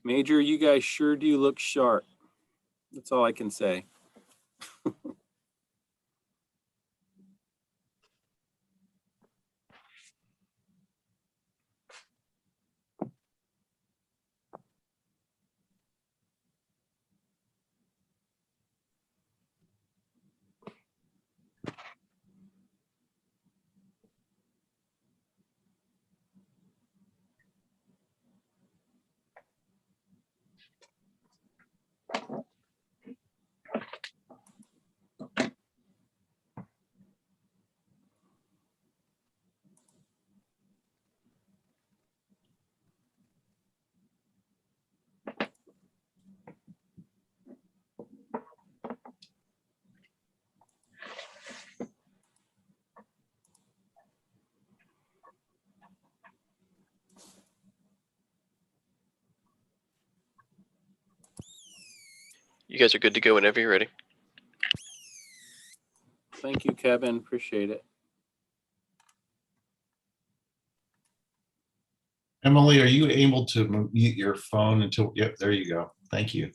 Major, you guys sure do look sharp. That's all I can say. You guys are good to go whenever you're ready. Thank you, Kevin. Appreciate it. Emily, are you able to mute your phone until, yep, there you go. Thank you.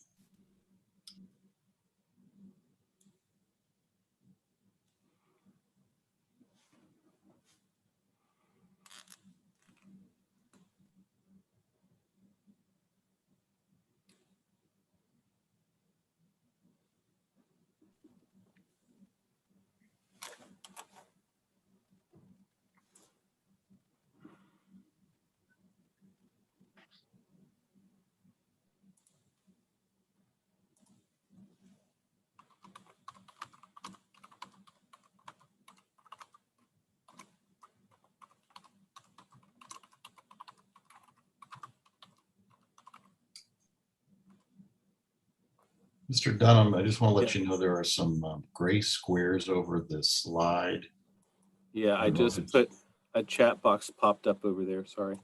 Mr. Dunham, I just want to let you know there are some gray squares over the slide. Yeah, I just put a chat box popped up over there. Sorry.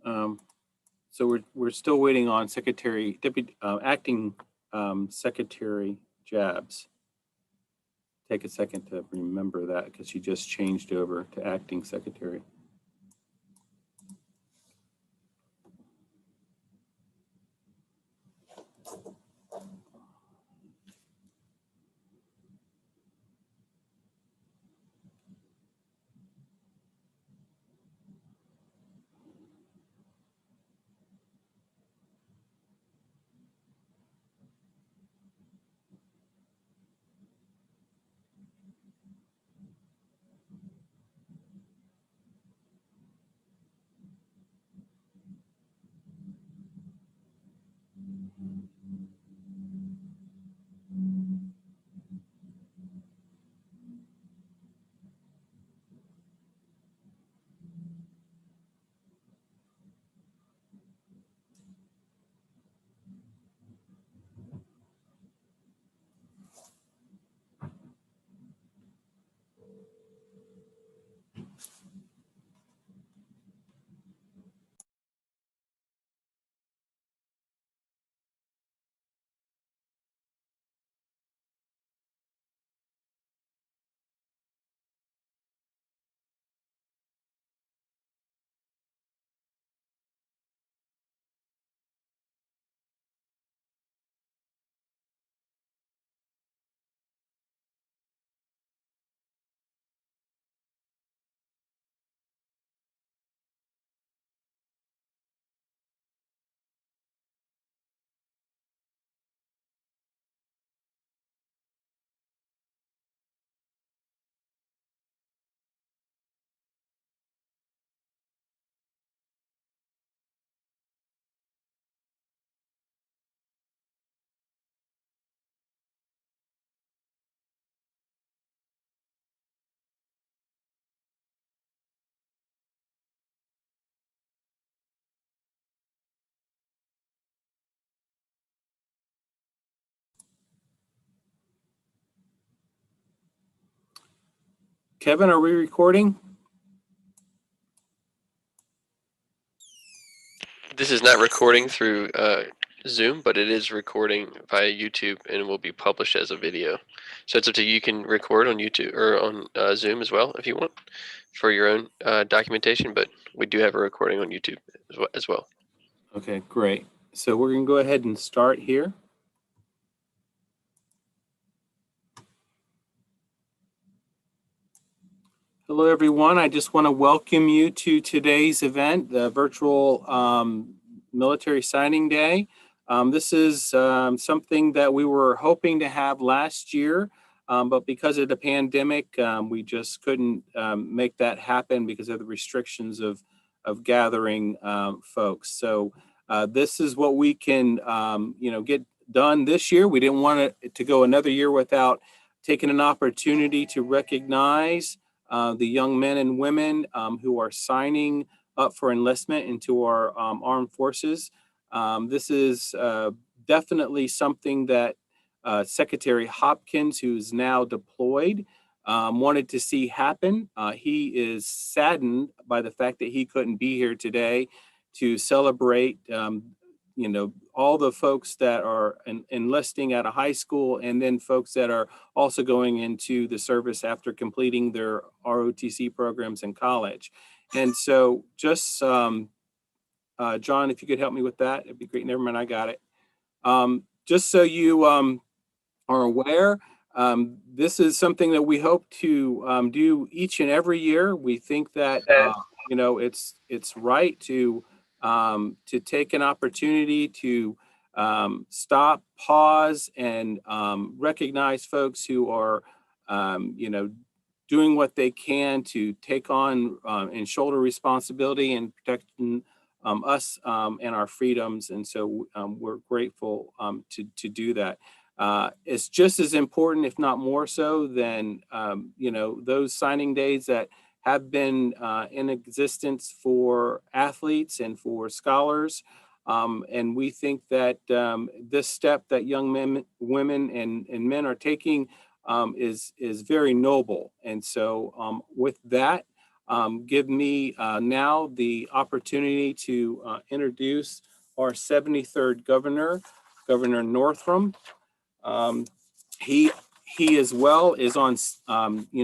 So we're still waiting on acting Secretary Jabs. Take a second to remember that because she just changed over to acting secretary. Kevin, are we recording? This is not recording through Zoom, but it is recording via YouTube and will be published as a video. So it's up to you. You can record on YouTube or on Zoom as well if you want for your own documentation, but we do have a recording on YouTube as well. Okay, great. So we're going to go ahead and start here. Hello, everyone. I just want to welcome you to today's event, the virtual military signing day. This is something that we were hoping to have last year, but because of the pandemic, we just couldn't make that happen because of the restrictions of gathering folks. So this is what we can, get done this year. We didn't want it to go another year without taking an opportunity to recognize the young men and women who are signing up for enlistment into our armed forces. This is definitely something that Secretary Hopkins, who's now deployed, wanted to see happen. He is saddened by the fact that he couldn't be here today to celebrate all the folks that are enlisting at a high school, and then folks that are also going into the service after completing their ROTC programs in college. And so just, John, if you could help me with that, it'd be great. Never mind, I got it. Just so you are aware, this is something that we hope to do each and every year. We think that, it's right to take an opportunity to stop, pause, and recognize folks who are, doing what they can to take on and shoulder responsibility and protecting us and our freedoms. And so we're grateful to do that. It's just as important, if not more so, than those signing days that have been in existence for athletes and for scholars. And we think that this step that young men, women, and men are taking is very noble. And so with that, give me now the opportunity to introduce our 73rd governor, Governor Northrum. He as well is on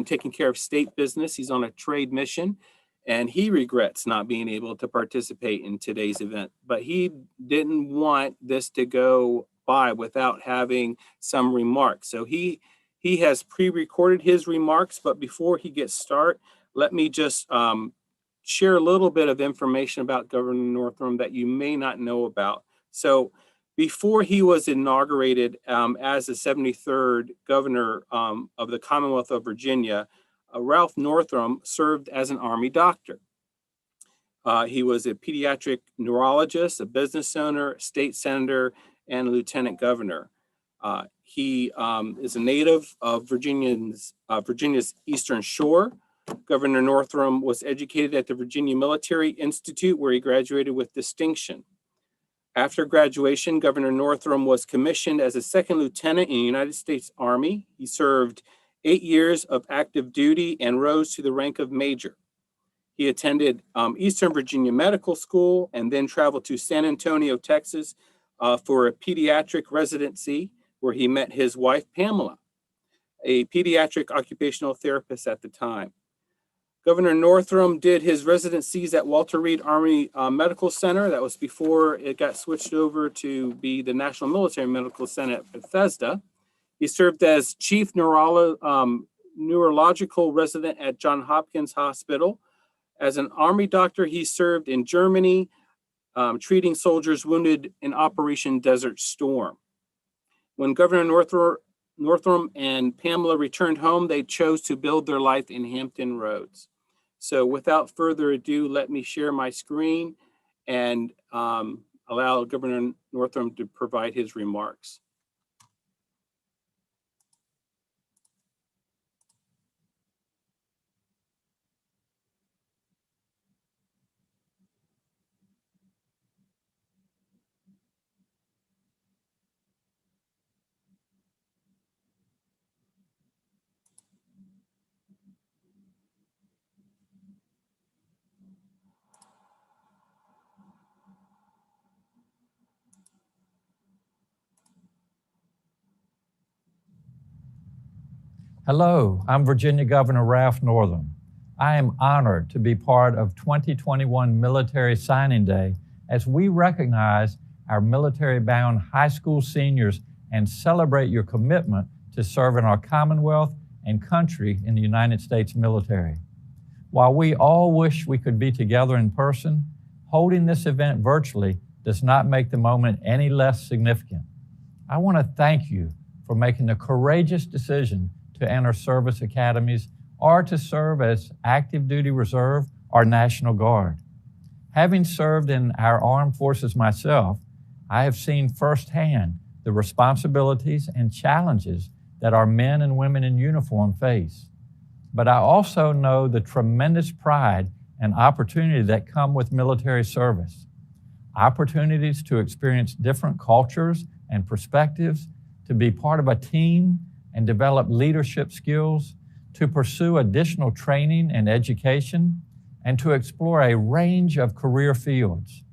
taking care of state business. He's on a trade mission, and he regrets not being able to participate in today's event. But he didn't want this to go by without having some remarks. So he has pre-recorded his remarks, but before he gets started, let me just share a little bit of information about Governor Northrum that you may not know about. So before he was inaugurated as the 73rd governor of the Commonwealth of Virginia, Ralph Northrum served as an Army doctor. He was a pediatric neurologist, a business owner, state senator, and lieutenant governor. He is a native of Virginia's Eastern Shore. Governor Northrum was educated at the Virginia Military Institute, where he graduated with distinction. After graduation, Governor Northrum was commissioned as a second lieutenant in the United States Army. He served 8 years of active duty and rose to the rank of major. He attended Eastern Virginia Medical School and then traveled to San Antonio, Texas for a pediatric residency, where he met his wife, Pamela, a pediatric occupational therapist at the time. Governor Northrum did his residencies at Walter Reed Army Medical Center. That was before it got switched over to be the National Military Medical Center at Bethesda. He served as chief neurological resident at Johns Hopkins Hospital. As an Army doctor, he served in Germany, treating soldiers wounded in Operation Desert Storm. When Governor Northrum and Pamela returned home, they chose to build their life in Hampton Roads. So without further ado, let me share my screen and allow Governor Northrum to provide his remarks. Hello, I'm Virginia Governor Ralph Northrum. I am honored to be part of 2021 Military Signing Day as we recognize our military-bound high school seniors and celebrate your commitment to serving our Commonwealth and country in the United States military. While we all wish we could be together in person, holding this event virtually does not make the moment any less significant. I want to thank you for making the courageous decision to enter service academies or to serve as active duty reserve or National Guard. Having served in our armed forces myself, I have seen firsthand the responsibilities and challenges that our men and women in uniform face. But I also know the tremendous pride and opportunity that come with military service. Opportunities to experience different cultures and perspectives, to be part of a team and develop leadership skills, to pursue additional training and education, and to explore a range of career fields.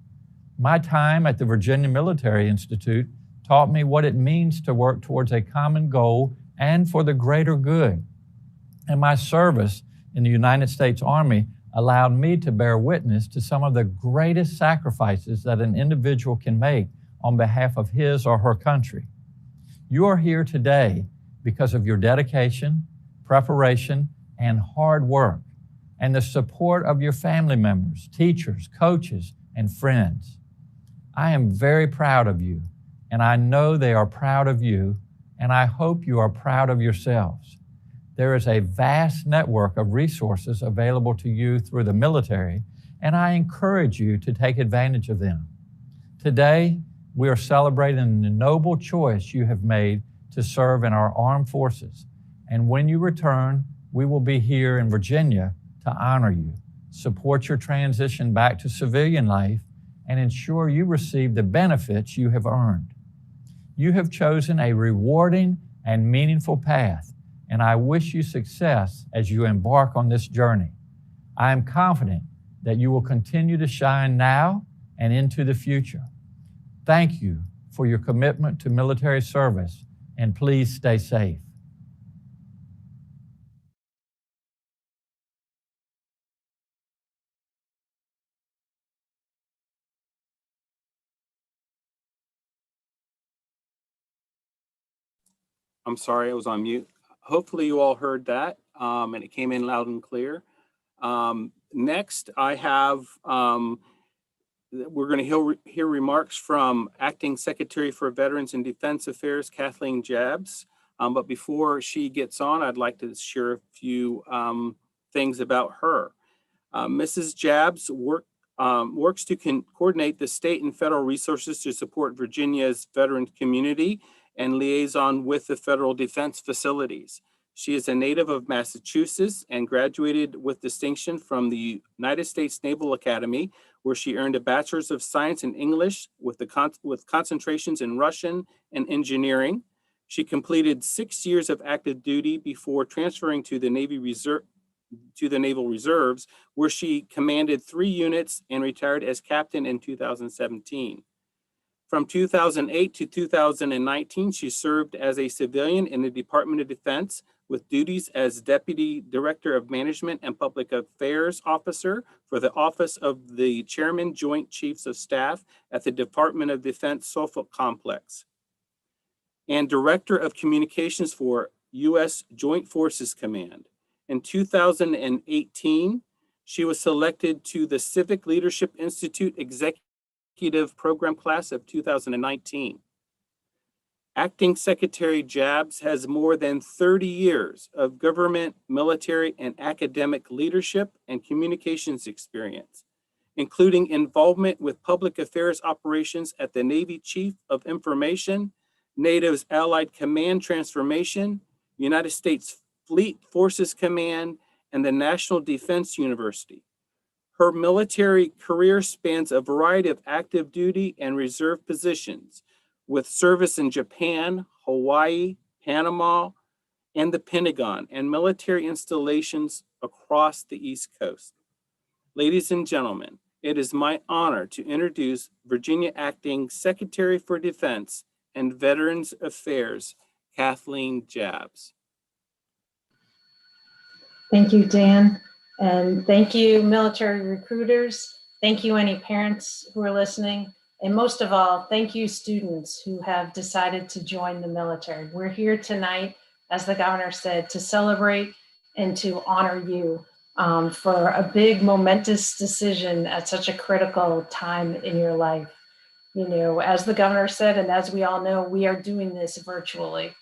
My time at the Virginia Military Institute taught me what it means to work towards a common goal and for the greater good. And my service in the United States Army allowed me to bear witness to some of the greatest sacrifices that an individual can make on behalf of his or her country. You are here today because of your dedication, preparation, and hard work, and the support of your family members, teachers, coaches, and friends. I am very proud of you, and I know they are proud of you, and I hope you are proud of yourselves. There is a vast network of resources available to you through the military, and I encourage you to take advantage of them. Today, we are celebrating the noble choice you have made to serve in our armed forces, and when you return, we will be here in Virginia to honor you, support your transition back to civilian life, and ensure you receive the benefits you have earned. You have chosen a rewarding and meaningful path, and I wish you success as you embark on this journey. I am confident that you will continue to shine now and into the future. Thank you for your commitment to military service, and please stay safe. I'm sorry, I was on mute. Hopefully you all heard that, and it came in loud and clear. Next, I have, we're going to hear remarks from Acting Secretary for Veterans and Defense Affairs, Kathleen Jabbs. But before she gets on, I'd like to share a few things about her. Mrs. Jabbs works to coordinate the state and federal resources to support Virginia's veteran community and liaison with the federal defense facilities. She is a native of Massachusetts and graduated with distinction from the United States Naval Academy, where she earned a Bachelor's of Science in English with concentrations in Russian and engineering. She completed 6 years of active duty before transferring to the Naval Reserves, where she commanded 3 units and retired as captain in 2017. From 2008 to 2019, she served as a civilian in the Department of Defense with duties as Deputy Director of Management and Public Affairs Officer for the Office of the Chairman Joint Chiefs of Staff at the Department of Defense Suffolk Complex, and Director of Communications for U.S. Joint Forces Command. In 2018, she was selected to the Civic Leadership Institute Executive Program Class of 2019. Acting Secretary Jabbs has more than 30 years of government, military, and academic leadership and communications experience, including involvement with public affairs operations at the Navy Chief of Information, NATO's Allied Command Transformation, United States Fleet Forces Command, and the National Defense University. Her military career spans a variety of active duty and reserve positions, with service in Japan, Hawaii, Panama, and the Pentagon, and military installations across the East Coast. Ladies and gentlemen, it is my honor to introduce Virginia Acting Secretary for Defense and Veterans Affairs, Kathleen Jabbs. Thank you, Dan. And thank you, military recruiters. Thank you, any parents who are listening. And most of all, thank you, students who have decided to join the military. We're here tonight, as the governor said, to celebrate and to honor you for a big momentous decision at such a critical time in your life. You know, as the governor said, and as we all know, we are doing this virtually.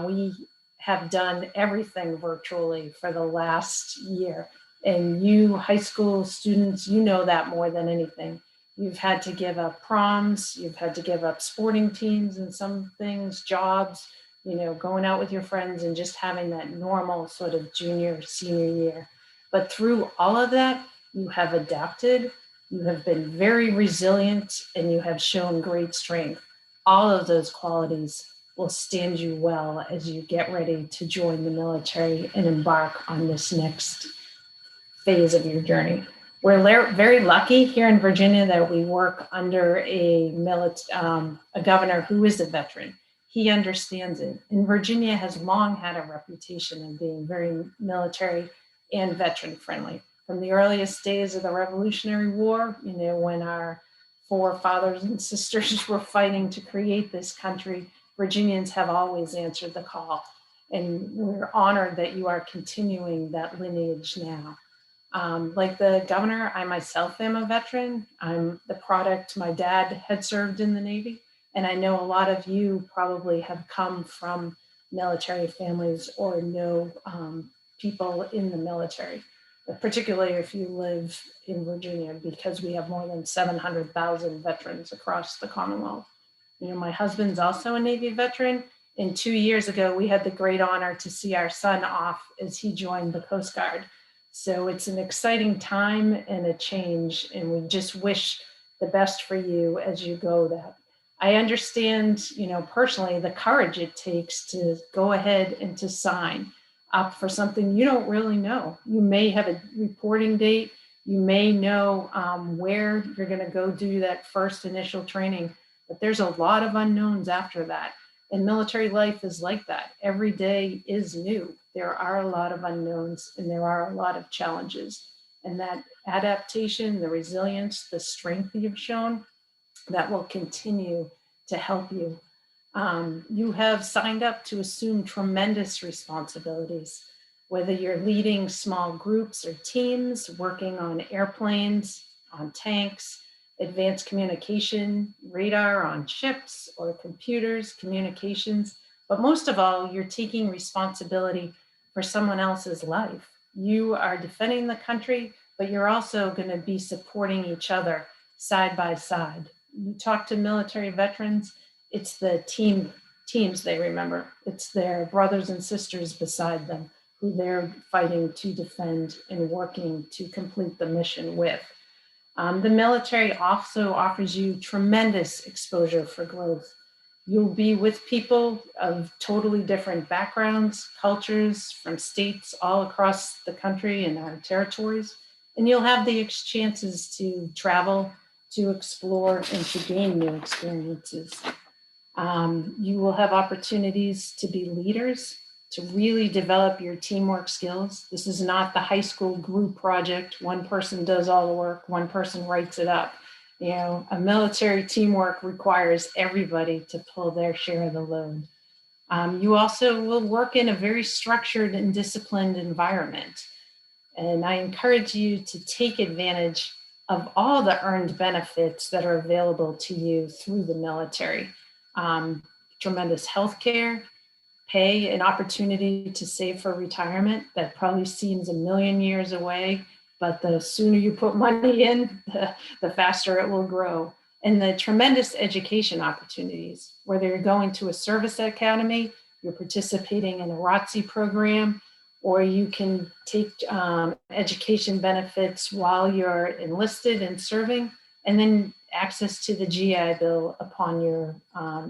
We have done everything virtually for the last year. And you high school students, you know that more than anything. You've had to give up proms, you've had to give up sporting teams and some things, jobs, you know, going out with your friends and just having that normal sort of junior, senior year. But through all of that, you have adapted, you have been very resilient, and you have shown great strength. All of those qualities will stand you well as you get ready to join the military and embark on this next phase of your journey. We're very lucky here in Virginia that we work under a governor who is a veteran. He understands it. And Virginia has long had a reputation of being very military and veteran friendly. From the earliest days of the Revolutionary War, you know, when our forefathers and sisters were fighting to create this country, Virginians have always answered the call. And we're honored that you are continuing that lineage now. Like the governor, I myself am a veteran. I'm the product, my dad had served in the Navy. And I know a lot of you probably have come from military families or know people in the military, particularly if you live in Virginia, because we have more than 700,000 veterans across the Commonwealth. You know, my husband's also a Navy veteran. And 2 years ago, we had the great honor to see our son off as he joined the Coast Guard. So it's an exciting time and a change, and we just wish the best for you as you go that. I understand, you know, personally, the courage it takes to go ahead and to sign up for something you don't really know. You may have a reporting date, you may know where you're gonna go do that first initial training, but there's a lot of unknowns after that. And military life is like that. Every day is new. There are a lot of unknowns and there are a lot of challenges. And that adaptation, the resilience, the strength you've shown, that will continue to help you. You have signed up to assume tremendous responsibilities, whether you're leading small groups or teams, working on airplanes, on tanks, advanced communication, radar on ships or computers, communications. But most of all, you're taking responsibility for someone else's life. You are defending the country, but you're also going to be supporting each other side by side. You talk to military veterans, it's the teams they remember. It's their brothers and sisters beside them who they're fighting to defend and working to complete the mission with. The military also offers you tremendous exposure for growth. You'll be with people of totally different backgrounds, cultures, from states all across the country and our territories. And you'll have the chances to travel, to explore, and to gain new experiences. You will have opportunities to be leaders, to really develop your teamwork skills. This is not the high school group project. One person does all the work, one person writes it up. You know, a military teamwork requires everybody to pull their share of the load. You also will work in a very structured and disciplined environment. And I encourage you to take advantage of all the earned benefits that are available to you through the military. Tremendous health care, pay, an opportunity to save for retirement that probably seems a million years away, but the sooner you put money in, the faster it will grow. And the tremendous education opportunities, whether you're going to a service academy, you're participating in a ROTC program, or you can take education benefits while you're enlisted and serving, and then access to the GI Bill upon your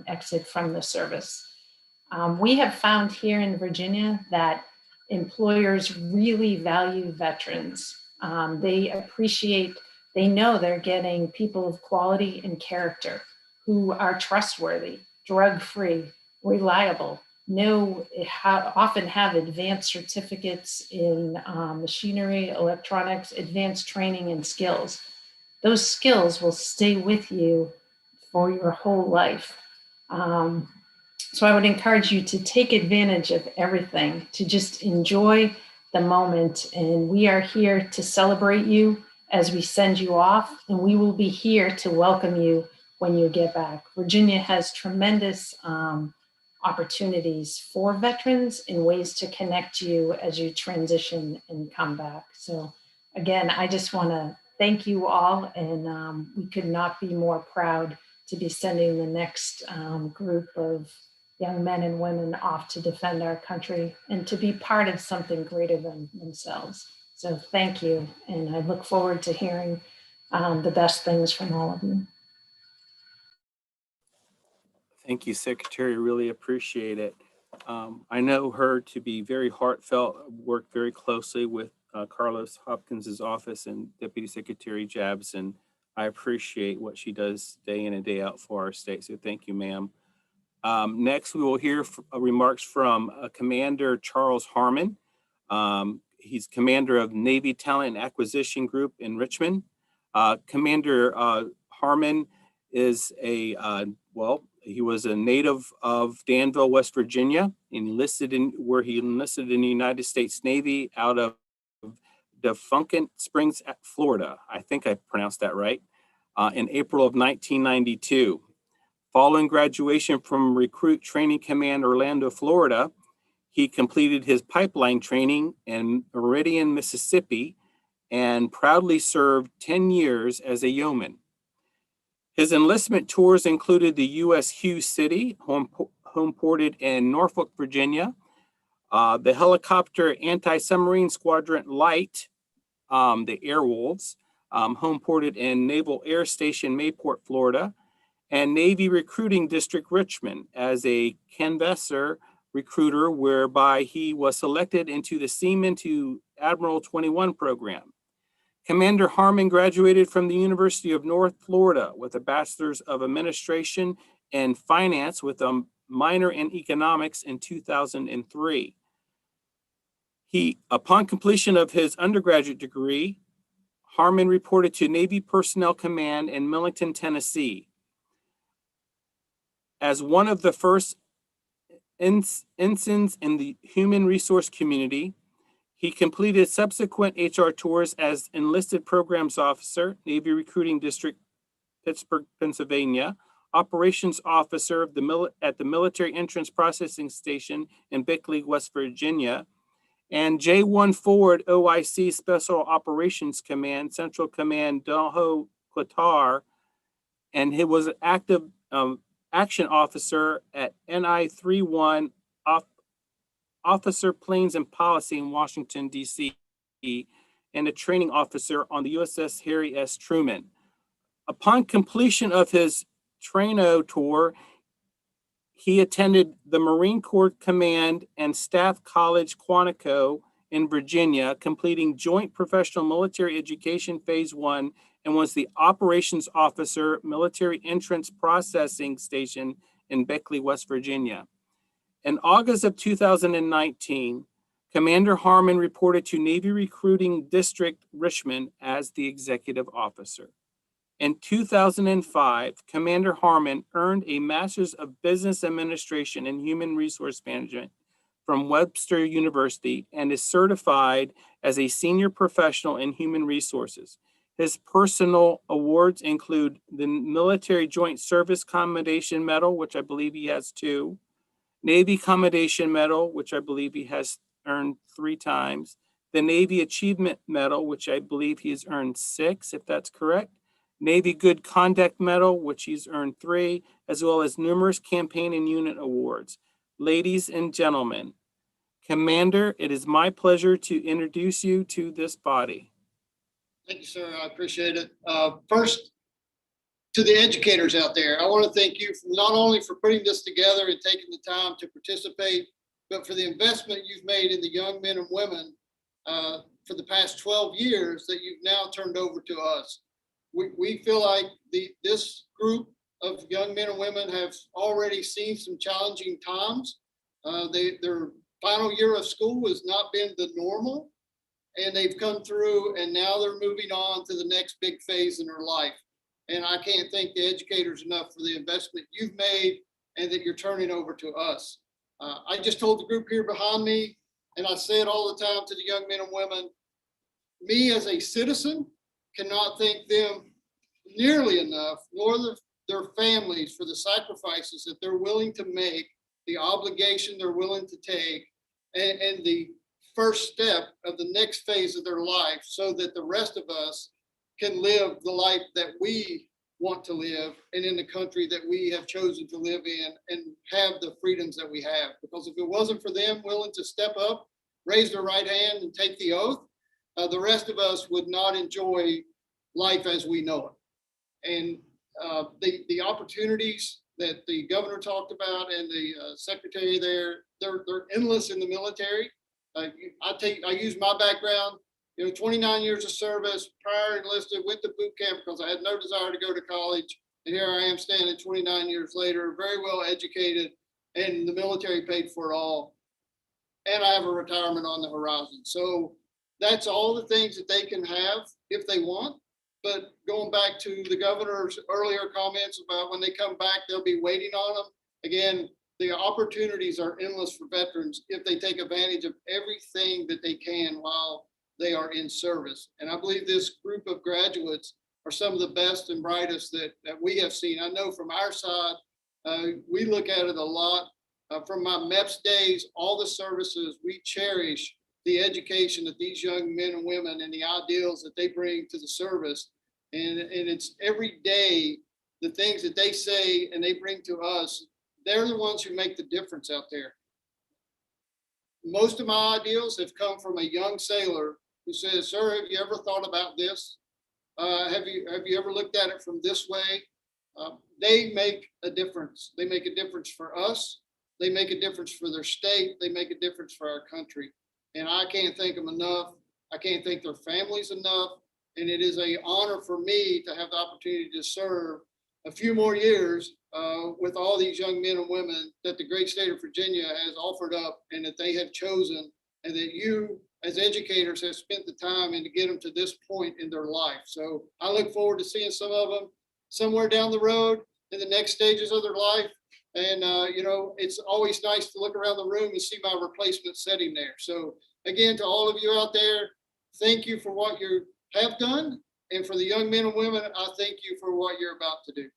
exit from the service. We have found here in Virginia that employers really value veterans. They appreciate, they know they're getting people of quality and character who are trustworthy, drug-free, reliable, often have advanced certificates in machinery, electronics, advanced training and skills. those skills will stay with you for your whole life. So I would encourage you to take advantage of everything, to just enjoy the moment. And we are here to celebrate you as we send you off, and we will be here to welcome you when you get back. Virginia has tremendous opportunities for veterans and ways to connect you as you transition and come back. So again, I just want to thank you all, and we could not be more proud to be sending the next group of young men and women off to defend our country and to be part of something greater than themselves. So thank you, and I look forward to hearing the best things from all of you. Thank you, Secretary. Really appreciate it. I know her to be very heartfelt, worked very closely with Carlos Hopkins's office and Deputy Secretary Jabs, and I appreciate what she does day in and day out for our state. So thank you, ma'am. Next, we will hear remarks from Commander Charles Harmon. He's commander of Navy Talent and Acquisition Group in Richmond. Commander Harmon is he was a native of Danville, West Virginia, and enlisted in the United States Navy out of Defunct Springs, Florida. I think I pronounced that right. In April of 1992. Following graduation from Recruit Training Command, Orlando, Florida, he completed his pipeline training in Meridian, Mississippi, and proudly served 10 years as a yeoman. His enlistment tours included the U.S. Hughes City, home ported in Norfolk, Virginia, the helicopter anti-submarine squadron Light, the Airwolves, home ported in Naval Air Station Mayport, Florida, and Navy Recruiting District Richmond as a canvasser recruiter, whereby he was selected into the Seaman to Admiral 21 program. Commander Harmon graduated from the University of North Florida with a Bachelor's of Administration and Finance with a minor in Economics in 2003. Upon completion of his undergraduate degree, Harmon reported to Navy Personnel Command in Millington, Tennessee. As one of the first ensigns in the human resource community, he completed subsequent HR tours as enlisted programs officer, Navy Recruiting District, Pittsburgh, Pennsylvania, operations officer at the Military Entrance Processing Station in Bickley, West Virginia, and J1 Forward OIC Special Operations Command, Central Command, Doho, Qatar, and he was an active action officer at NI-31 Officer Planes and Policy in Washington, D.C., and a training officer on the USS Harry S. Truman. Upon completion of his Traino tour, he attended the Marine Corps Command and Staff College Quantico in Virginia, completing Joint Professional Military Education Phase 1, and was the Operations Officer, Military Entrance Processing Station in Beckley, West Virginia. In August of 2019, Commander Harmon reported to Navy Recruiting District Richmond as the executive officer. In 2005, Commander Harmon earned a Master's of Business Administration and Human Resource Management from Webster University and is certified as a senior professional in human resources. His personal awards include the Military Joint Service Commendation Medal, which I believe he has 2, Navy Commendation Medal, which I believe he has earned 3 times, the Navy Achievement Medal, which I believe he has earned 6, if that's correct, Navy Good Conduct Medal, which he's earned 3, as well as numerous campaign and unit awards. Ladies and gentlemen, Commander, it is my pleasure to introduce you to this body. Thank you, sir. I appreciate it. First, to the educators out there, I want to thank you not only for putting this together and taking the time to participate, but for the investment you've made in the young men and women for the past 12 years that you've now turned over to us. We feel like this group of young men and women have already seen some challenging times. Their final year of school has not been the normal. and they've come through, and now they're moving on to the next big phase in their life. And I can't thank the educators enough for the investment you've made and that you're turning over to us. I just told the group here behind me, and I say it all the time to the young men and women, me as a citizen cannot thank them nearly enough, nor their families, for the sacrifices that they're willing to make, the obligation they're willing to take, and the first step of the next phase of their life, so that the rest of us can live the life that we want to live and in the country that we have chosen to live in and have the freedoms that we have. Because if it wasn't for them willing to step up, raise their right hand and take the oath, the rest of us would not enjoy life as we know it. And the opportunities that the governor talked about and the secretary there, they're endless in the military. I use my background, 29 years of service, prior enlisted, went to boot camp because I had no desire to go to college. And here I am standing 29 years later, very well educated, and the military paid for it all. And I have a retirement on the horizon. So that's all the things that they can have if they want. But going back to the governor's earlier comments about when they come back, they'll be waiting on them. Again, the opportunities are endless for veterans if they take advantage of everything that they can while they are in service. And I believe this group of graduates are some of the best and brightest that we have seen. I know from our side, we look at it a lot. From my MEPS days, all the services, we cherish the education that these young men and women and the ideals that they bring to the service. And it's every day, the things that they say and they bring to us, they're the ones who make the difference out there. Most of my ideals have come from a young sailor who says, "Sir, have you ever thought about this? Have you ever looked at it from this way?" They make a difference. They make a difference for us. They make a difference for their state. They make a difference for our country. And I can't thank them enough. I can't thank their families enough. And it is an honor for me to have the opportunity to serve a few more years with all these young men and women that the great state of Virginia has offered up and that they have chosen, and that you as educators have spent the time and to get them to this point in their life. So I look forward to seeing some of them somewhere down the road in the next stages of their life. And, it's always nice to look around the room and see my replacement sitting there. So again, to all of you out there, thank you for what you have done. And for the young men and women, I thank you for what you're about to do.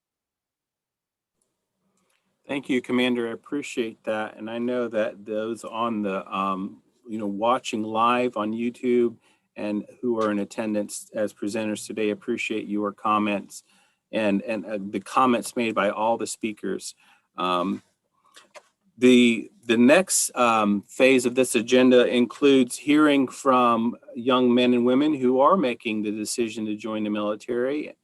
Thank you, Commander. I appreciate that. And I know that those on the, watching live on YouTube and who are in attendance as presenters today appreciate your comments and the comments made by all the speakers. The next phase of this agenda includes hearing from young men and women who are making the decision to join the military.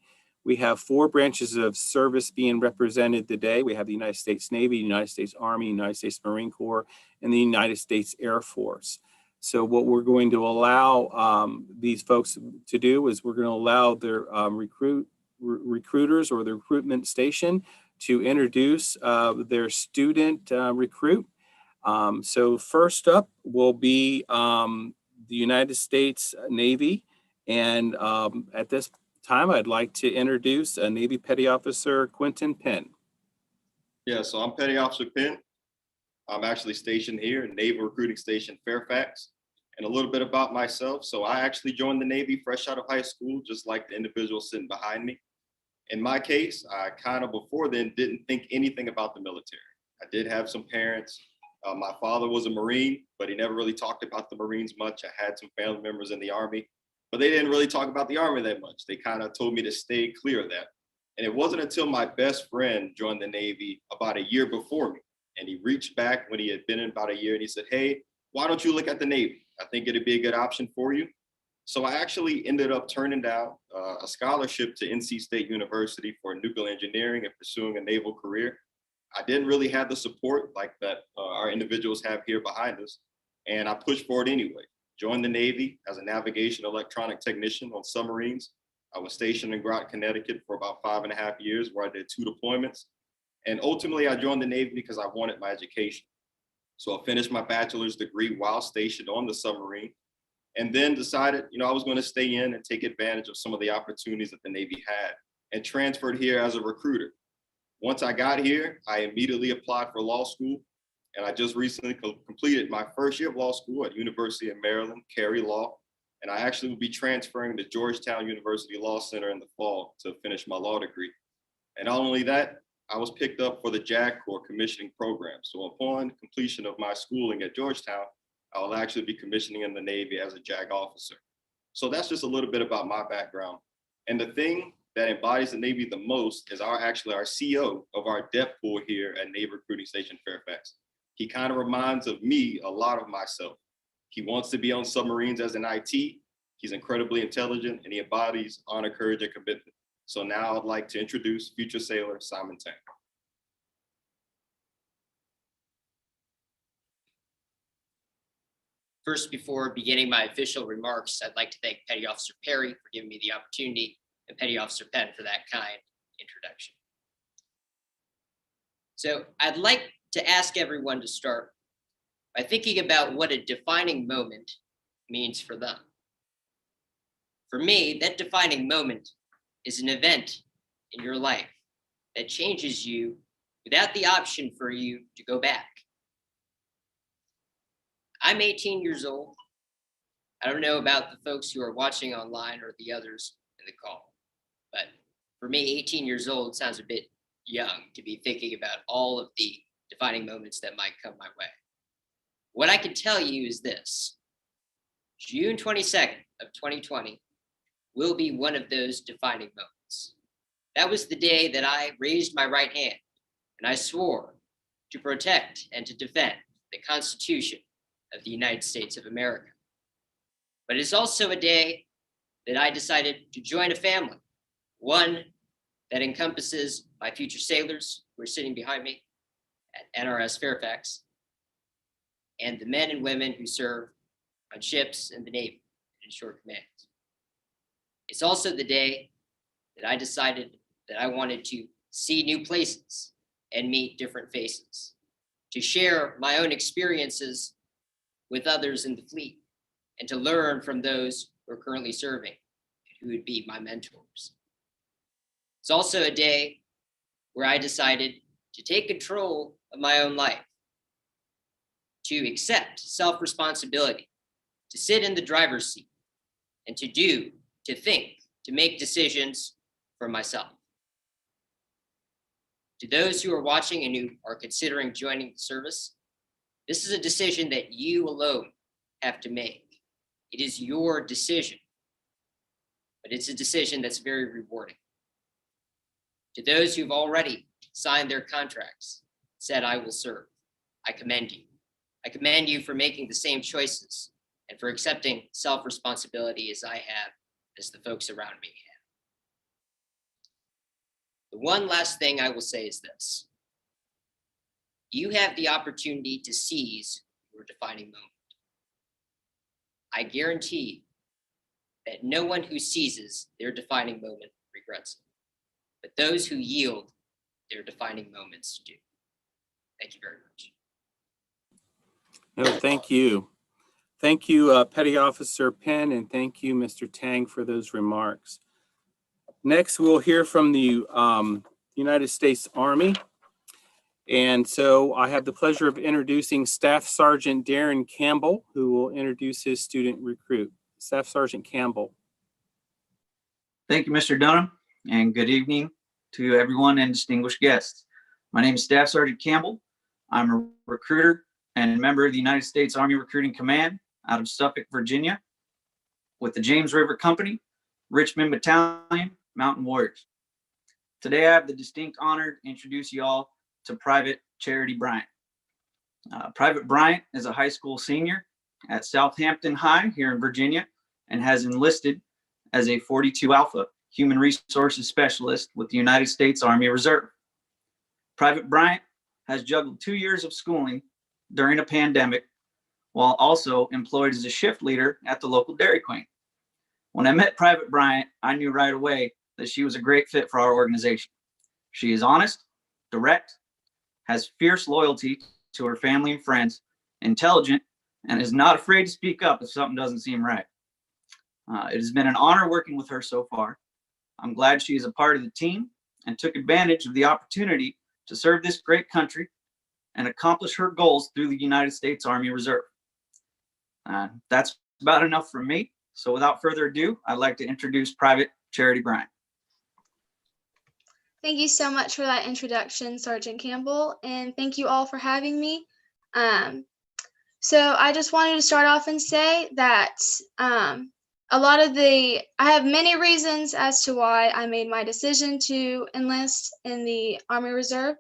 We have 4 branches of service being represented today. We have the United States Navy, United States Army, United States Marine Corps, and the United States Air Force. So what we're going to allow these folks to do is we're going to allow their recruiters or the recruitment station to introduce their student recruit. So first up will be the United States Navy. And at this time, I'd like to introduce Navy Petty Officer Quentin Penn. Yeah, so I'm Petty Officer Penn. I'm actually stationed here in Naval Recruiting Station Fairfax. And a little bit about myself. So I actually joined the Navy fresh out of high school, just like the individual sitting behind me. In my case, I kind of before then didn't think anything about the military. I did have some parents. My father was a Marine, but he never really talked about the Marines much. I had some family members in the Army, but they didn't really talk about the Army that much. They kind of told me to stay clear of that. And it wasn't until my best friend joined the Navy about a year before me. And he reached back when he had been in about a year and he said, "Hey, why don't you look at the Navy? I think it'd be a good option for you." So I actually ended up turning down a scholarship to NC State University for nuclear engineering and pursuing a naval career. I didn't really have the support like that our individuals have here behind us. And I pushed for it anyway. Joined the Navy as a navigation electronic technician on submarines. I was stationed in Groton, Connecticut for about 5.5 years where I did 2 deployments. And ultimately I joined the Navy because I wanted my education. So I finished my bachelor's degree while stationed on the submarine. and then decided, I was going to stay in and take advantage of some of the opportunities that the Navy had, and transferred here as a recruiter. Once I got here, I immediately applied for law school, and I just recently completed my first year of law school at University of Maryland, Cary Law, and I actually will be transferring to Georgetown University Law Center in the fall to finish my law degree. And not only that, I was picked up for the JAG Corps commissioning program. So upon completion of my schooling at Georgetown, I will actually be commissioning in the Navy as a JAG officer. So that's just a little bit about my background. And the thing that embodies the Navy the most is our CO of our depth pool here at Naval Recruiting Station Fairfax. He kind of reminds of me a lot of myself. He wants to be on submarines as an IT. He's incredibly intelligent, and he embodies honor, courage, and commitment. So now I'd like to introduce future sailor Simon Tang. First, before beginning my official remarks, I'd like to thank Petty Officer Perry for giving me the opportunity, and Petty Officer Penn for that kind introduction. So I'd like to ask everyone to start by thinking about what a defining moment means for them. For me, that defining moment is an event in your life that changes you without the option for you to go back. I'm 18 years old. I don't know about the folks who are watching online or the others in the call, but for me, 18 years old sounds a bit young to be thinking about all of the defining moments that might come my way. What I can tell you is this: June 22nd of 2020 will be one of those defining moments. That was the day that I raised my right hand and I swore to protect and to defend the Constitution of the United States of America. But it's also a day that I decided to join a family, one that encompasses my future sailors who are sitting behind me at NRS Fairfax, and the men and women who serve on ships in the Navy and in shore commands. It's also the day that I decided that I wanted to see new places and meet different faces, to share my own experiences with others in the fleet, and to learn from those who are currently serving, who would be my mentors. It's also a day where I decided to take control of my own life, to accept self-responsibility, to sit in the driver's seat, and to think, to make decisions for myself. To those who are watching and who are considering joining the service, this is a decision that you alone have to make. It is your decision, but it's a decision that's very rewarding. To those who've already signed their contracts, said, "I will serve," I commend you. I commend you for making the same choices and for accepting self-responsibility as I have, as the folks around me have. The one last thing I will say is this: you have the opportunity to seize your defining moment. I guarantee that no one who seizes their defining moment regrets it, but those who yield their defining moments do. Thank you very much. No, thank you. Thank you, Petty Officer Penn, and thank you, Mr. Tang, for those remarks. Next, we'll hear from the United States Army. And so I have the pleasure of introducing Staff Sergeant Darren Campbell, who will introduce his student recruit. Staff Sergeant Campbell. Thank you, Mr. Dunham, and good evening to everyone and distinguished guests. My name is Staff Sergeant Campbell. I'm a recruiter and member of the United States Army Recruiting Command out of Suffolk, Virginia, with the James River Company, Richmond Battalion, Mountain Warriors. Today, I have the distinct honor to introduce you all to Private Charity Bryant. Private Bryant is a high school senior at Southampton High here in Virginia and has enlisted as a 42 Alpha Human Resources Specialist with the United States Army Reserve. Private Bryant has juggled 2 years of schooling during a pandemic while also employed as a shift leader at the local Dairy Queen. When I met Private Bryant, I knew right away that she was a great fit for our organization. She is honest, direct, has fierce loyalty to her family and friends, intelligent, and is not afraid to speak up if something doesn't seem right. It has been an honor working with her so far. I'm glad she is a part of the team and took advantage of the opportunity to serve this great country and accomplish her goals through the United States Army Reserve. That's about enough from me. So without further ado, I'd like to introduce Private Charity Bryant. Thank you so much for that introduction, Sergeant Campbell, and thank you all for having me. So I just wanted to start off and say that I have many reasons as to why I made my decision to enlist in the Army Reserve.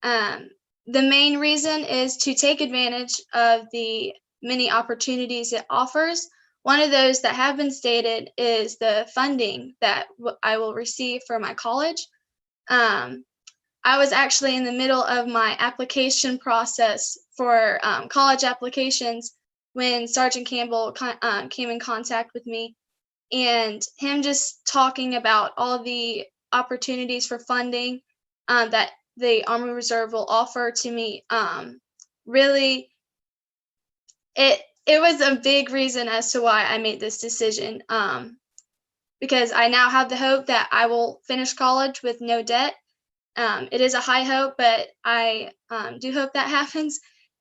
The main reason is to take advantage of the many opportunities it offers. One of those that have been stated is the funding that I will receive for my college. I was actually in the middle of my application process for college applications when Sergeant Campbell came in contact with me, and him just talking about all the opportunities for funding that the Army Reserve will offer to me. Really, it was a big reason as to why I made this decision, because I now have the hope that I will finish college with no debt. It is a high hope, but I do hope that happens.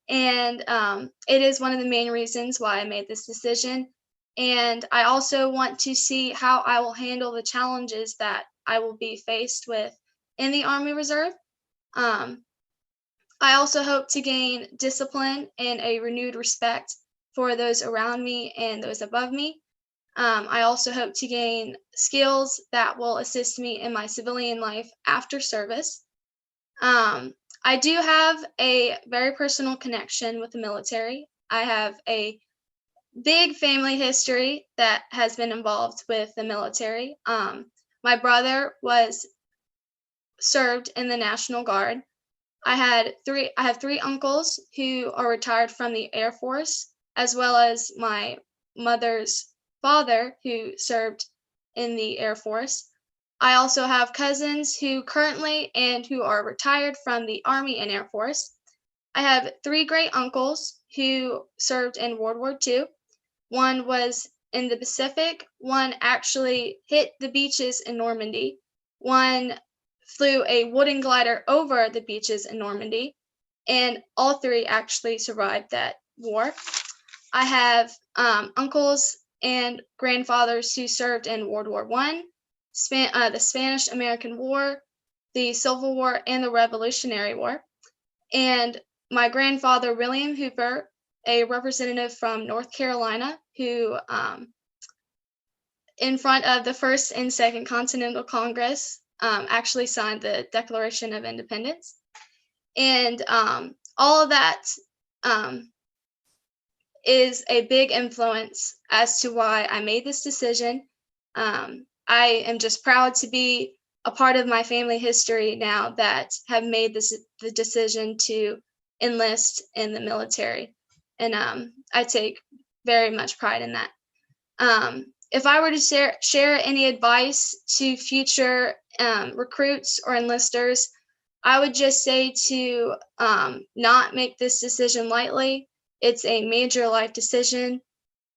And it is one of the main reasons why I made this decision. And I also want to see how I will handle the challenges that I will be faced with in the Army Reserve. I also hope to gain discipline and a renewed respect for those around me and those above me. I also hope to gain skills that will assist me in my civilian life after service. I do have a very personal connection with the military. I have a big family history that has been involved with the military. My brother was served in the National Guard. I have three uncles who are retired from the Air Force, as well as my mother's father who served in the Air Force. I also have cousins who currently and who are retired from the Army and Air Force. I have three great uncles who served in World War II. One was in the Pacific, one actually hit the beaches in Normandy, one flew a wooden glider over the beaches in Normandy, and all three actually survived that war. I have uncles and grandfathers who served in World War I, the Spanish-American War, the Civil War, and the Revolutionary War. And my grandfather, William Hooper, a representative from North Carolina, who in front of the First and Second Continental Congress actually signed the Declaration of Independence. And all of that is a big influence as to why I made this decision. I am just proud to be a part of my family history now that have made the decision to enlist in the military. And I take very much pride in that. If I were to share any advice to future recruits or enlisters, I would just say to not make this decision lightly. It's a major life decision,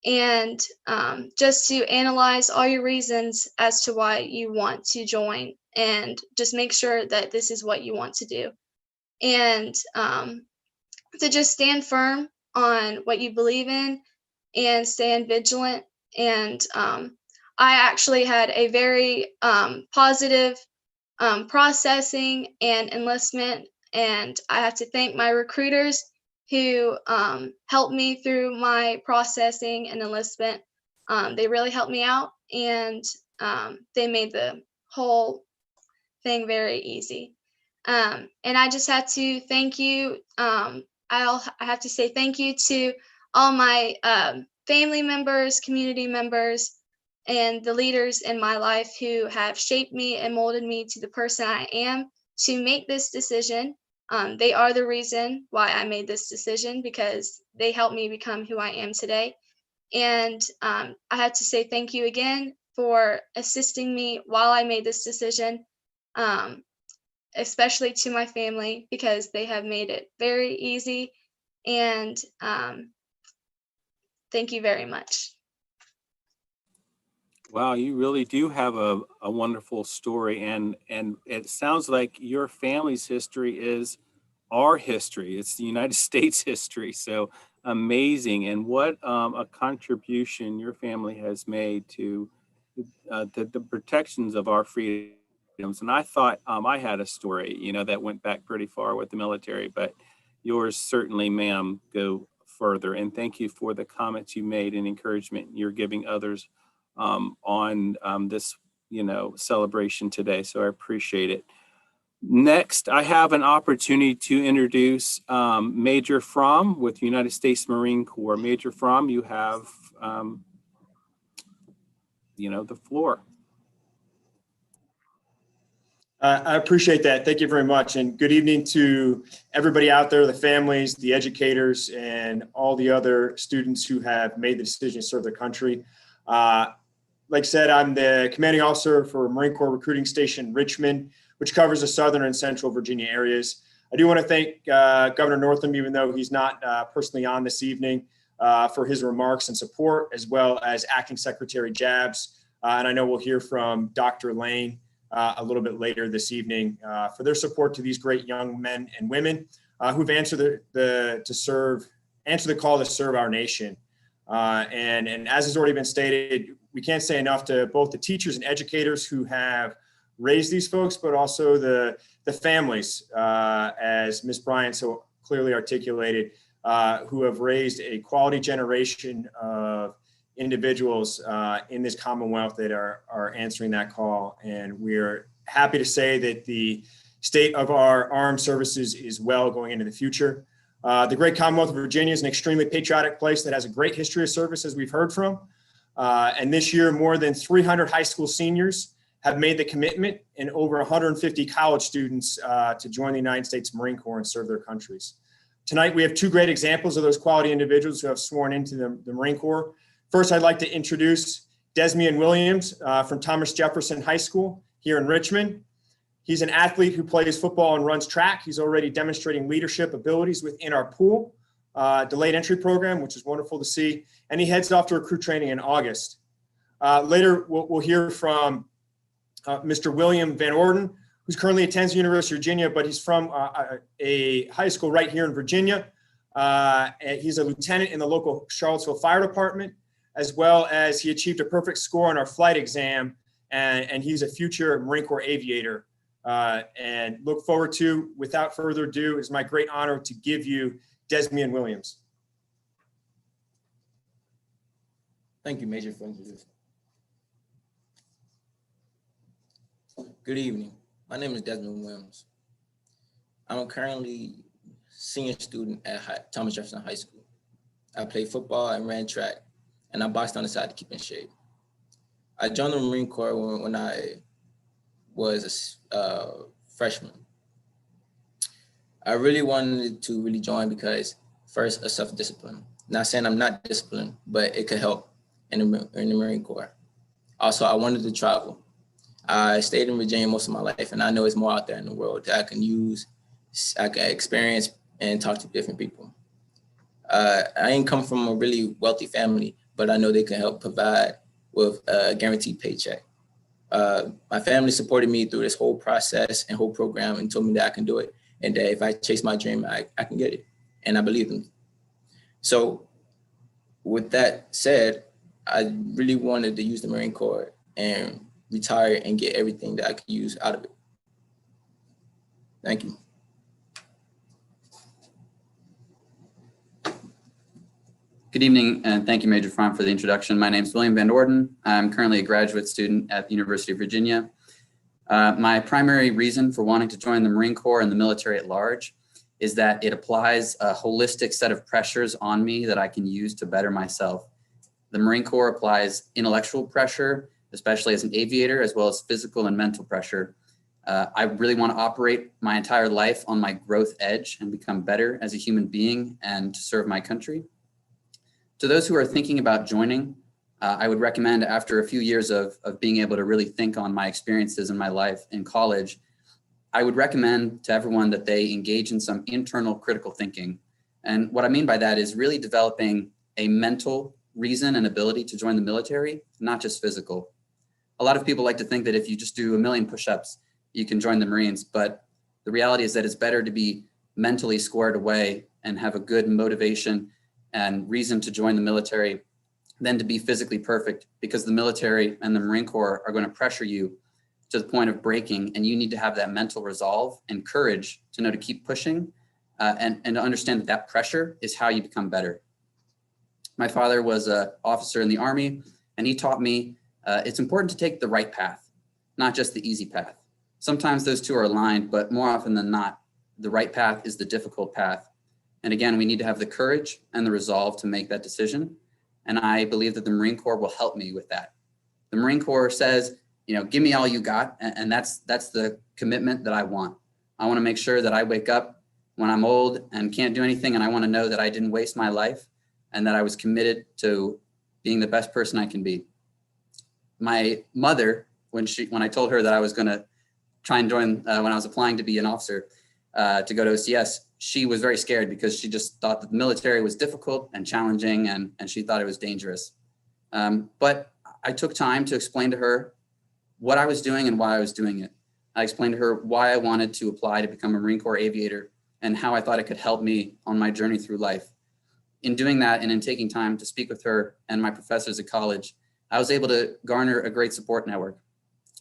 and just to analyze all your reasons as to why you want to join, and just make sure that this is what you want to do, and to just stand firm on what you believe in and stand vigilant. And I actually had a very positive processing and enlistment, and I have to thank my recruiters who helped me through my processing and enlistment. They really helped me out, and they made the whole thing very easy. And I just had to thank you. I have to say thank you to all my family members, community members, and the leaders in my life who have shaped me and molded me to the person I am to make this decision. They are the reason why I made this decision, because they helped me become who I am today. And I have to say thank you again for assisting me while I made this decision, especially to my family, because they have made it very easy. And Thank you very much. Wow, you really do have a wonderful story, and it sounds like your family's history is our history. It's the United States history. So amazing, and what a contribution your family has made to the protections of our freedoms. And I thought I had a story, you know, that went back pretty far with the military, but yours certainly, ma'am, go further. And thank you for the comments you made and encouragement you're giving others on this, you know, celebration today. So I appreciate it. Next, I have an opportunity to introduce Major Fromm with United States Marine Corps. Major Fromm, you have, you know, the floor. I appreciate that. Thank you very much. And good evening to everybody out there, the families, the educators, and all the other students who have made the decision to serve their country. Like I said, I'm the commanding officer for Marine Corps Recruiting Station Richmond, which covers the southern and central Virginia areas. I do want to thank Governor Northrum, even though he's not personally on this evening, for his remarks and support, as well as Acting Secretary Jabs. And I know we'll hear from Dr. Lane a little bit later this evening for their support to these great young men and women who've answered the call to serve our nation. And as has already been stated, we can't say enough to both the teachers and educators who have raised these folks, but also the families, as Ms. Bryant so clearly articulated, who have raised a quality generation of individuals in this Commonwealth that are answering that call. And we're happy to say that the state of our armed services is well going into the future. The great Commonwealth of Virginia is an extremely patriotic place that has a great history of service, as we've heard from. And this year, more than 300 high school seniors have made the commitment, and over 150 college students to join the United States Marine Corps and serve their countries. Tonight, we have two great examples of those quality individuals who have sworn into the Marine Corps. First, I'd like to introduce Desmond Williams from Thomas Jefferson High School here in Richmond. He's an athlete who plays football and runs track. He's already demonstrating leadership abilities within our pool delayed entry program, which is wonderful to see. And he heads off to recruit training in August. Later, we'll hear from Mr. William Van Orden, who's currently attends the University of Virginia, but he's from a high school right here in Virginia. And he's a lieutenant in the local Charlottesville Fire Department, as well as he achieved a perfect score on our flight exam. And he's a future Marine Corps aviator. And look forward to, without further ado, it's my great honor to give you Desmond Williams. Thank you, Major, for introducing. Good evening. My name is Desmond Williams. I'm currently senior student at Thomas Jefferson High School. I played football and ran track, and I boxed on the side to keep in shape. I joined the Marine Corps when I was a freshman. I really wanted to really join because, first, a self-discipline. Not saying I'm not disciplined, but it could help in the Marine Corps. Also, I wanted to travel. I stayed in Virginia most of my life, and I know it's more out there in the world that I can use, I can experience, and talk to different people. I ain't come from a really wealthy family, but I know they can help provide with a guaranteed paycheck. My family supported me through this whole process and whole program and told me that I can do it, and that if I chase my dream, I can get it, and I believe them. So with that said, I really wanted to use the Marine Corps and retire and get everything that I could use out of it. Thank you. Good evening, and thank you, Major Fromm, for the introduction. My name is William Van Orden. I'm currently a graduate student at the University of Virginia. My primary reason for wanting to join the Marine Corps and the military at large is that it applies a holistic set of pressures on me that I can use to better myself. The Marine Corps applies intellectual pressure, especially as an aviator, as well as physical and mental pressure. I really want to operate my entire life on my growth edge and become better as a human being and to serve my country. To those who are thinking about joining, I would recommend, after a few years of being able to really think on my experiences in my life in college, I would recommend to everyone that they engage in some internal critical thinking. And what I mean by that is really developing a mental reason and ability to join the military, not just physical. A lot of people like to think that if you just do 1,000,000 push-ups, you can join the Marines, but the reality is that it's better to be mentally squared away and have a good motivation and reason to join the military than to be physically perfect, because the military and the Marine Corps are going to pressure you to the point of breaking, and you need to have that mental resolve and courage to know to keep pushing and to understand that that pressure is how you become better. My father was an officer in the Army, and he taught me it's important to take the right path, not just the easy path. Sometimes those two are aligned, but more often than not, the right path is the difficult path. And again, we need to have the courage and the resolve to make that decision. And I believe that the Marine Corps will help me with that. The Marine Corps says, give me all you got. And that's the commitment that I want. I want to make sure that I wake up when I'm old and can't do anything. And I want to know that I didn't waste my life and that I was committed to being the best person I can be. My mother, when I told her that I was going to try and join, when I was applying to be an officer to go to OCS, she was very scared because she just thought that the military was difficult and challenging, and she thought it was dangerous. But I took time to explain to her what I was doing and why I was doing it. I explained to her why I wanted to apply to become a Marine Corps aviator and how I thought it could help me on my journey through life. In doing that and in taking time to speak with her and my professors at college, I was able to garner a great support network.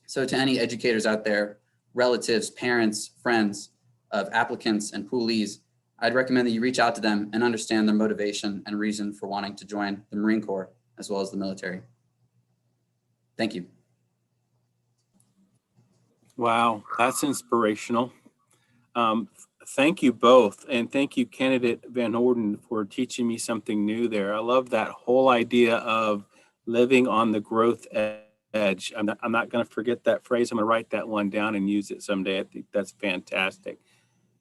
So to any educators out there, relatives, parents, friends of applicants and poolees, I'd recommend that you reach out to them and understand their motivation and reason for wanting to join the Marine Corps as well as the military. Thank you. Wow, that's inspirational. Thank you both. And thank you, candidate Van Orden, for teaching me something new there. I love that whole idea of living on the growth edge. I'm not going to forget that phrase. I'm going to write that one down and use it someday. I think that's fantastic.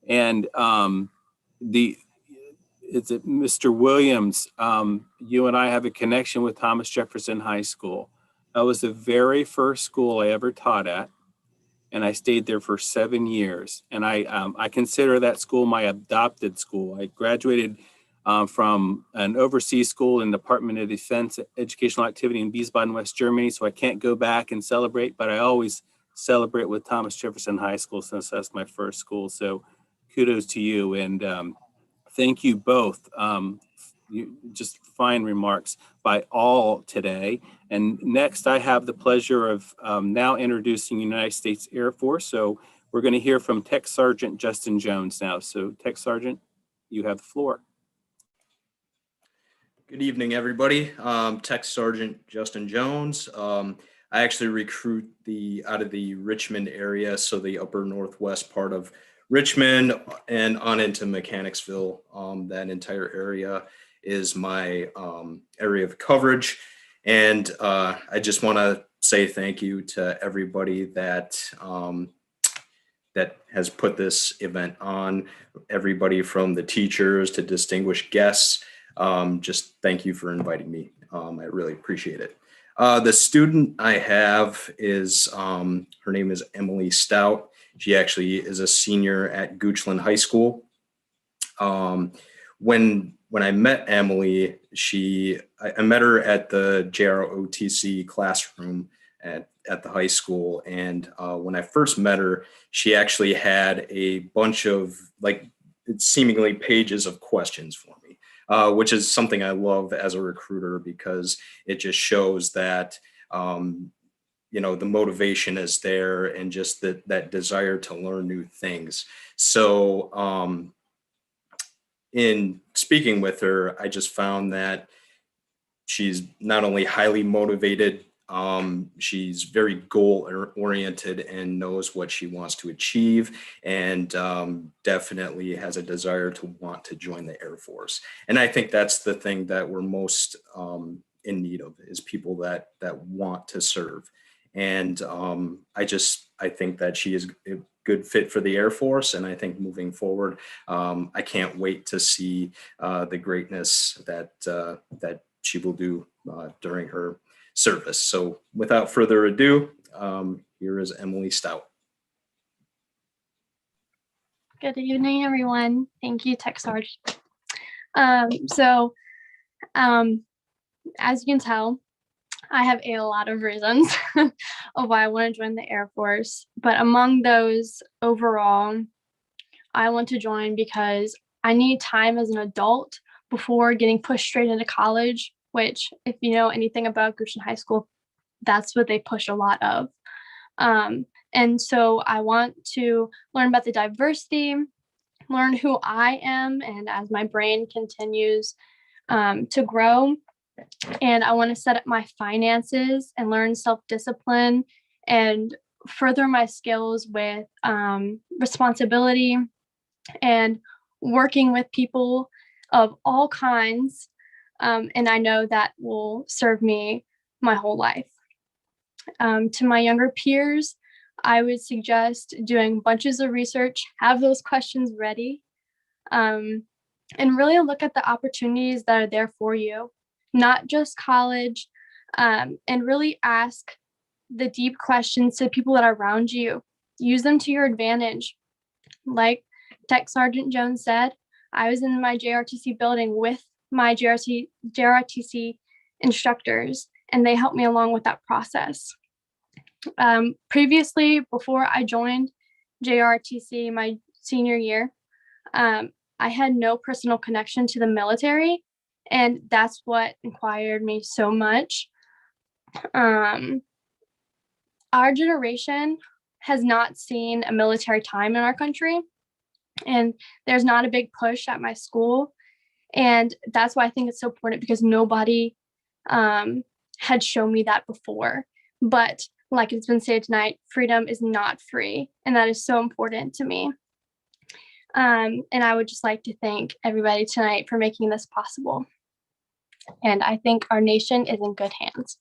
And Mr. Williams, you and I have a connection with Thomas Jefferson High School. That was the very first school I ever taught at, and I stayed there for 7 years. And I consider that school my adopted school. I graduated from an overseas school in the Department of Defense educational activity in Wiesbaden, West Germany, so I can't go back and celebrate, but I always celebrate with Thomas Jefferson High School since that's my first school. So kudos to you, and thank you both. Just fine remarks by all today. And next, I have the pleasure of now introducing United States Air Force. So we're going to hear from Tech Sergeant Justin Jones now. So Tech Sergeant, you have the floor. Good evening, everybody. Tech Sergeant Justin Jones. I actually recruit out of the Richmond area, so the upper northwest part of Richmond and on into Mechanicsville. That entire area is my area of coverage. And I just want to say thank you to everybody that has put this event on, everybody from the teachers to distinguished guests. Just thank you for inviting me. I really appreciate it. The student I have is, her name is Emily Stout. She actually is a senior at Goochland High School. When I met Emily, I met her at the JROTC classroom at the high school. And when I first met her, she actually had a bunch of seemingly pages of questions for me, which is something I love as a recruiter, because it just shows that the motivation is there and just that desire to learn new things. So in speaking with her, I just found that she's not only highly motivated, she's very goal oriented and knows what she wants to achieve, and definitely has a desire to want to join the Air Force. And I think that's the thing that we're most in need of, is people that want to serve. And I think that she is a good fit for the Air Force. And I think moving forward, I can't wait to see the greatness that she will do during her service. So without further ado, here is Emily Stout. Good evening, everyone. Thank you, Tech Sarge. as you can tell, I have a lot of reasons of why I want to join the Air Force. But among those, overall, I want to join because I need time as an adult before getting pushed straight into college, which, if you know anything about Goshen High School, that's what they push a lot of. And so I want to learn about the diversity, learn who I am, and as my brain continues to grow, and I want to set up my finances and learn self-discipline and further my skills with responsibility and working with people of all kinds. And I know that will serve me my whole life. To my younger peers, I would suggest doing bunches of research, have those questions ready, and really look at the opportunities that are there for you, not just college, and really ask the deep questions to people that are around you. Use them to your advantage. Like Tech Sergeant Jones said, I was in my JRTC building with my JRTC instructors, and they helped me along with that process. Previously, before I joined JRTC my senior year, I had no personal connection to the military, and that's what inspired me so much. Our generation has not seen a military time in our country, and there's not a big push at my school. And that's why I think it's so important, because nobody had shown me that before. But like it's been said tonight, freedom is not free. And that is so important to me. And I would just like to thank everybody tonight for making this possible. And I think our nation is in good hands.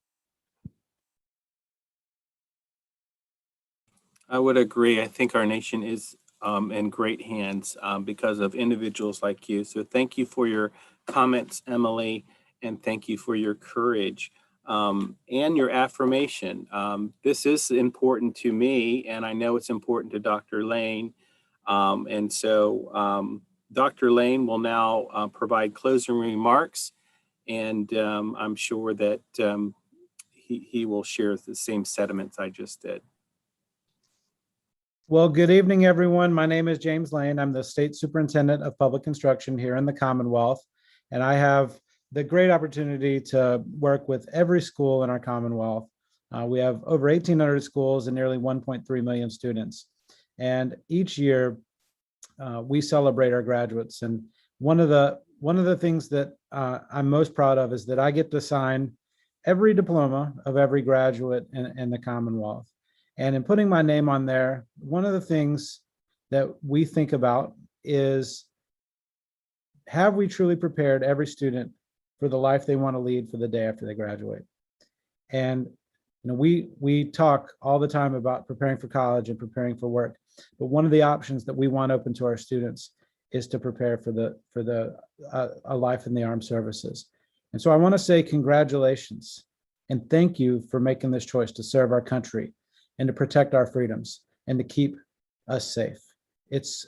I would agree. I think our nation is in great hands because of individuals like you. So thank you for your comments, Emily, and thank you for your courage and your affirmation. This is important to me, and I know it's important to Dr. Lane. And so Dr. Lane will now provide closing remarks, and I'm sure that he will share the same sentiments I just did. Well, good evening, everyone. My name is James Lane. I'm the State Superintendent of Public Instruction here in the Commonwealth, and I have the great opportunity to work with every school in our Commonwealth. We have over 1,800 schools and nearly 1.3 million students. And each year we celebrate our graduates. And one of the things that I'm most proud of is that I get to sign every diploma of every graduate in the Commonwealth. And in putting my name on there, one of the things that we think about is, have we truly prepared every student for the life they want to lead for the day after they graduate? And you know, we talk all the time about preparing for college and preparing for work, but one of the options that we want open to our students is to prepare for a life in the armed services. And so I want to say congratulations and thank you for making this choice to serve our country and to protect our freedoms and to keep us safe. It's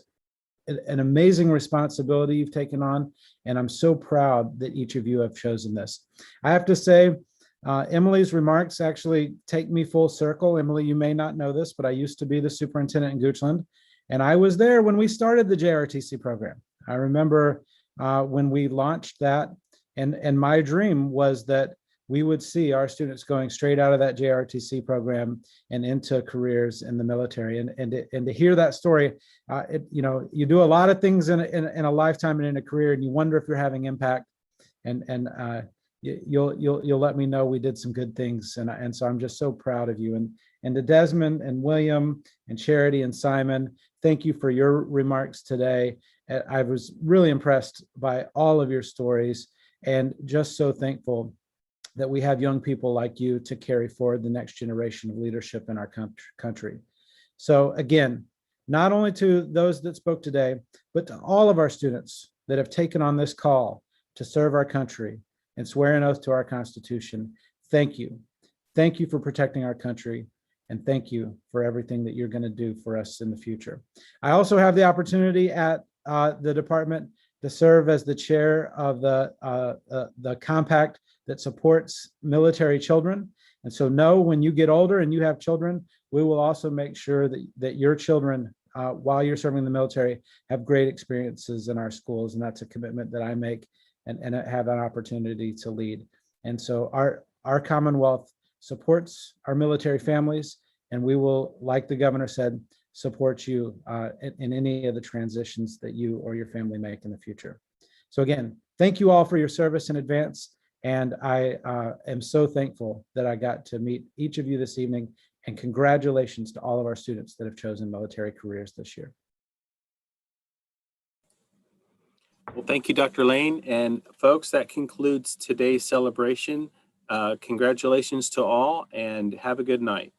an amazing responsibility you've taken on, and I'm so proud that each of you have chosen this. I have to say, Emily's remarks actually take me full circle. Emily, you may not know this, but I used to be the superintendent in Goochland, and I was there when we started the JRTC program. I remember when we launched that, and my dream was that we would see our students going straight out of that JRTC program and into careers in the military. And to hear that story, you know, you do a lot of things in a lifetime and in a career, and you wonder if you're having impact. And you'll let me know we did some good things. And so I'm just so proud of you. And to Desmond and William and Charity and Simon, thank you for your remarks today. I was really impressed by all of your stories, and just so thankful that we have young people like you to carry forward the next generation of leadership in our country. So again, not only to those that spoke today, but to all of our students that have taken on this call to serve our country and swear an oath to our Constitution, thank you. Thank you for protecting our country, and thank you for everything that you're going to do for us in the future. I also have the opportunity at the department to serve as the chair of the Compact that supports military children. And so know when you get older and you have children, we will also make sure that your children, while you're serving in the military, have great experiences in our schools. And that's a commitment that I make and have an opportunity to lead. And so our Commonwealth supports our military families, and we will, like the governor said, support you in any of the transitions that you or your family make in the future. So again, thank you all for your service in advance. And I am so thankful that I got to meet each of you this evening, and congratulations to all of our students that have chosen military careers this year. Well, thank you, Dr. Lane. And folks, that concludes today's celebration. Congratulations to all, and have a good night.